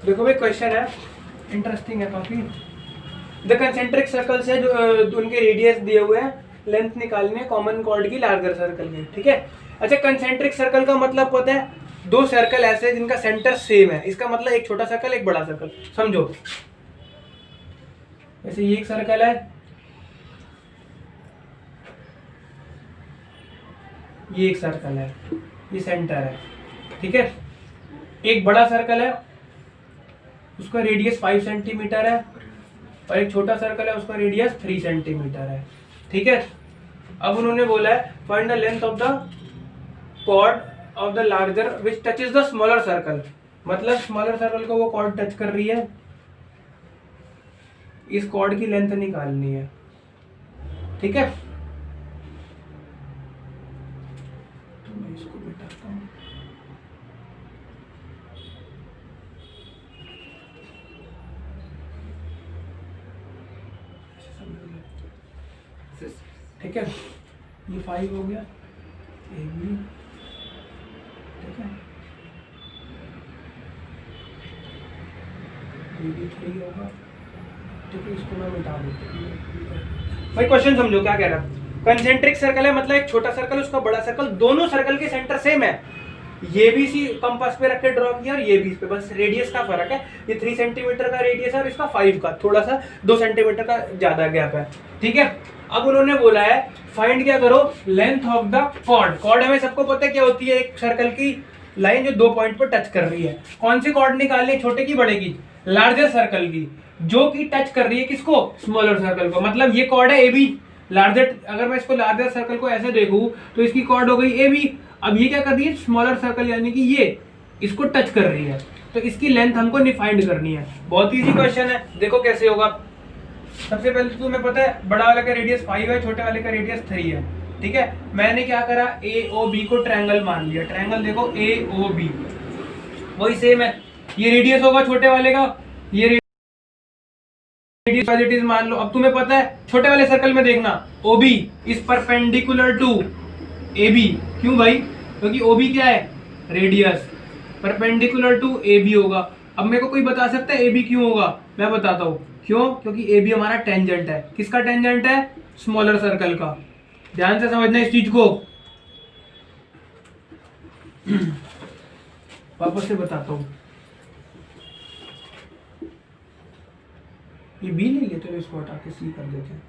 देखो भाई क्वेश्चन है, इंटरेस्टिंग है काफी। द कंसेंट्रिक सर्कल्स है जो उनके रेडियस दिए हुए हैं, लेंथ निकालनी है कॉमन कॉर्ड की लार्जर सर्कल की, ठीक है। अच्छा, कंसेंट्रिक सर्कल का मतलब पता है, दो सर्कल ऐसे हैं जिनका सेंटर सेम है, इसका मतलब एक छोटा सर्कल एक बड़ा सर्कल। समझो, जैसे ये एक सर्कल है, ये एक सर्कल है, ये सेंटर है, ठीक है। एक बड़ा सर्कल है, उसका रेडियस 5 सेंटीमीटर है, और एक छोटा सर्कल है, उसका रेडियस 3 सेंटीमीटर है, ठीक है। अब उन्होंने बोला है find the length of the chord of the larger which touches the smaller circle. मतलब स्मॉलर सर्कल को वो कॉर्ड टच कर रही है, इस कॉर्ड की लेंथ निकालनी है, ठीक है। तो मैं इसको बताता हूँ। ठीक है, ये 5 हो गया, ये भी, ठीक है, ये भी 3 होगा, ठीक है। इसको मैं मिटा देता हूँ भाई। क्वेश्चन समझो क्या कह रहा है। कंसेंट्रिक सर्कल है, मतलब एक छोटा सर्कल उसका बड़ा सर्कल, दोनों सर्कल के सेंटर सेम है। ये भी इसी कंपास पे रख के ड्रॉ किया और ये भी इस पे, बस रेडियस का फर्क है। ये 3 सेंटीमीटर का रेडियस है और इसका 5 का, थोड़ा सा 2 सेंटीमीटर का ज्यादा गैप है, ठीक है। अब उन्होंने बोला है फाइंड क्या करो, length of the chord. Chord हमें सबको पता है क्या होती है, एक सर्कल की लाइन जो 2 पॉइंट पर टच कर रही है। कौन सी कॉर्ड निकालनी है, छोटे की बड़े की, लार्जर सर्कल की, जो कि टच कर रही है किसको, स्मॉलर सर्कल को। मतलब ये कॉर्ड है ए बी, लार्जर, अगर मैं इसको लार्जर सर्कल को ऐसे देखूं तो इसकी कॉर्ड हो गई ए बी। अब ये क्या कर रही है, स्मॉलर सर्कल यानी कि ये इसको टच कर रही है, तो इसकी लेंथ हमको फाइंड करनी है। बहुत इजी क्वेश्चन है, देखो कैसे होगा। सबसे पहले तो तुम्हें पता है बड़ा वाले का रेडियस 5 है, छोटे वाले का रेडियस 3 है, ठीक है। मैंने क्या करा, ए ओ बी को ट्रायंगल मान लिया। ट्रायंगल देखो ए ओ बी, वही सेम है। ये रेडियस होगा छोटे वाले का, ये रेडियस मान लो। अब तुम्हें पता है छोटे वाले सर्कल में देखना, O B is perpendicular to A B. क्यों भाई, क्योंकि ओ बी क्या है, radius, perpendicular to A B होगा। अब मेरे को कोई बता सकता है ए बी क्यों होगा, मैं बताता हूँ क्यों। क्योंकि ए बी हमारा टेंजेंट है। किसका टेंजेंट है, स्मॉलर सर्कल का। ध्यान से समझना इस चीज को, वापस से बताता हूँ। ये बी ले लेते, तो इसको हटा के सी कर देते हैं।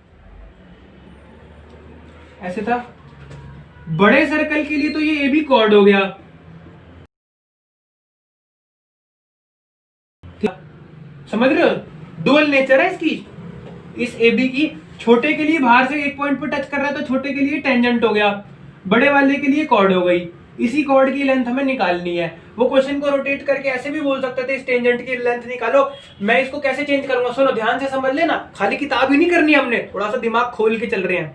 ऐसे था, बड़े सर्कल के लिए तो ये ए बी कॉर्ड हो गया, समझ रहे हो, डुअल नेचर है इसकी, इस ए बी की। छोटे के लिए बाहर से एक पॉइंट पर टच कर रहा है तो छोटे के लिए टेंजेंट हो गया, बड़े वाले के लिए कॉर्ड हो गई। इसी कॉर्ड की लेंथ हमें निकालनी है। वो क्वेश्चन को रोटेट करके ऐसे भी बोल सकते थे, इस टेंजेंट की लेंथ निकालो। मैं इसको कैसे चेंज करूंगा, सुनो ध्यान से समझ लेना, खाली किताब ही नहीं करनी हमने, थोड़ा सा दिमाग खोल के चल रहे हैं।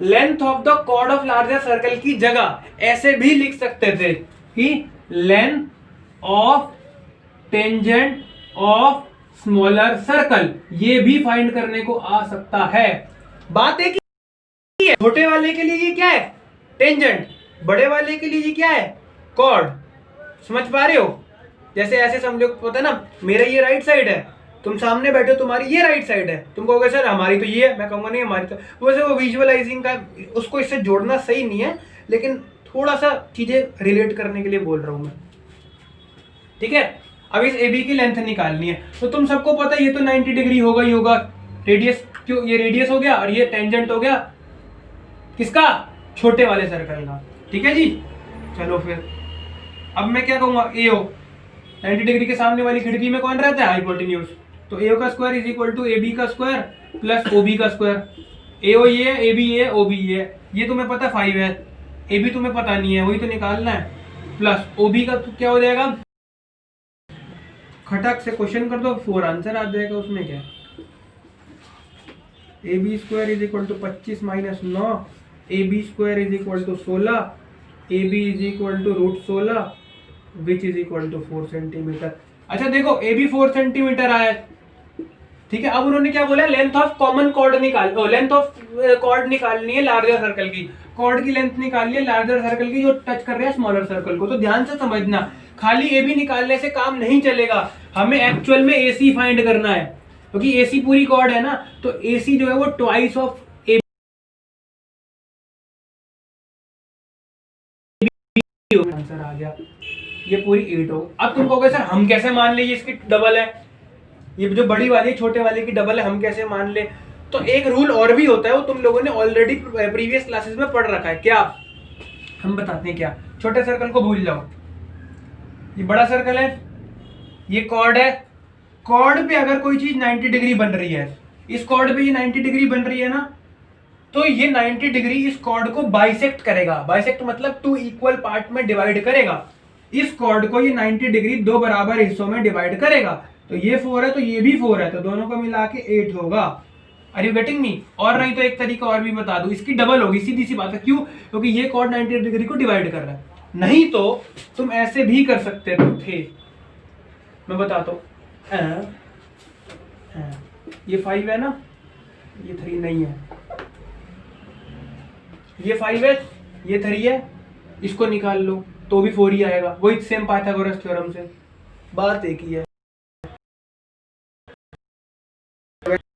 Length of the chord of larger circle की जगह ऐसे भी लिख सकते थे कि length of tangent of smaller circle, ये भी फाइंड करने को आ सकता है। बात एक ही है, छोटे वाले के लिए ये क्या है, टेंजेंट, बड़े वाले के लिए ये क्या है, कॉर्ड। समझ पा रहे हो, जैसे ऐसे समझो, पता है ना, मेरा ये राइट साइड है, तुम सामने बैठे हो, तुम्हारी ये राइट साइड है, तुम कहोगे सर हमारी तो ये है, मैं कहूंगा नहीं हमारी तो। वैसे वो विजुअलाइजिंग का, उसको इससे जोड़ना सही नहीं है, लेकिन थोड़ा सा चीजें रिलेट करने के लिए बोल रहा हूं मैं, ठीक है। अब इस ए बी की लेंथ निकालनी है, तो तुम सबको पता है ये तो 90 डिग्री होगा ही होगा। रेडियस, क्यों, ये रेडियस हो गया और ये टेंजेंट हो गया किसका, छोटे वाले सर्कल का, ठीक है जी। चलो फिर अब मैं क्या कहूंगा, ए ओ, 90 डिग्री के सामने वाली खिड़की में कौन रहता है, हाइपोटेन्यूज। तो ए ओ का square is equal to A B का स्क्वायर प्लस ओ बी का स्क्वायर। ए ओ ये है, ए बी ये है, ओ बी ये है, ये तुम्हें पता 5 है, ए बी तुम्हें पता नहीं है, वही तो निकालना है, प्लस ओ बी का तो क्या हो जाएगा, खटक से क्वेश्चन कर दो 4 आंसर आ जाएगा। उसमें क्या, A B square is equal to 25 minus 9, A B square is equal to 16, A B is equal to root 16 which is equal to 4 centimetre. अच्छा देखो, ए बी 4 सेंटीमीटर आया, ठीक है। अब उन्होंने क्या बोला, length of common chord length of chord निकालनी है लार्जर सर्कल की, कॉर्ड की लेंथ निकालनी है लार्जर सर्कल की जो टच कर रहा है स्मॉलर सर्कल को। तो ध्यान से समझना, खाली ए बी निकालने से काम नहीं चलेगा, हमें एक्चुअल में ए सी फाइंड करना है, क्योंकि ए सी पूरी कॉर्ड है ना, तो ए सी जो है वो twice of a b answer आ गया, ये पूरी 8 हो। अब तुम कहोगे सर हम कैसे मान लीजिए इसकी डबल है, ये जो बड़ी वाली छोटे वाले की डबल है, हम कैसे मान ले? तो एक रूल और भी होता है, वो तुम लोगों ने ऑलरेडी प्रीवियस क्लासेस में पढ़ रखा है। क्या? हम बताते हैं क्या। छोटे सर्कल को भूल जाओ, ये बड़ा सर्कल है, ये कॉर्ड है, कॉर्ड पे अगर कोई चीज 90 डिग्री बन रही है, इस कॉर्ड पे ये 90 डिग्री बन रही है ना, तो ये 90 डिग्री इस कॉर्ड को बाइसेक्ट करेगा। बाइसेक्ट मतलब 2 इक्वल पार्ट में डिवाइड करेगा। इस कॉर्ड को ये 90 डिग्री 2 बराबर हिस्सों में डिवाइड करेगा। तो ये 4 है तो ये भी 4 है, तो दोनों को मिला के 8 होगा। Are you getting me? और नहीं तो एक तरीका और भी बता दूं, इसकी डबल होगी, सीधी सी बात है। क्यों? क्योंकि ये कॉर्ड 90 डिग्री को डिवाइड कर रहा है। नहीं तो तुम ऐसे भी कर सकते थे, मैं बताता हूं। ये 5 है ना, ये 3 नहीं है, ये 5 है, ये 3 है, इसको निकाल लो तो भी 4 ही आएगा, वही सेम पाइथागोरस थ्योरम से। बात एक ही है।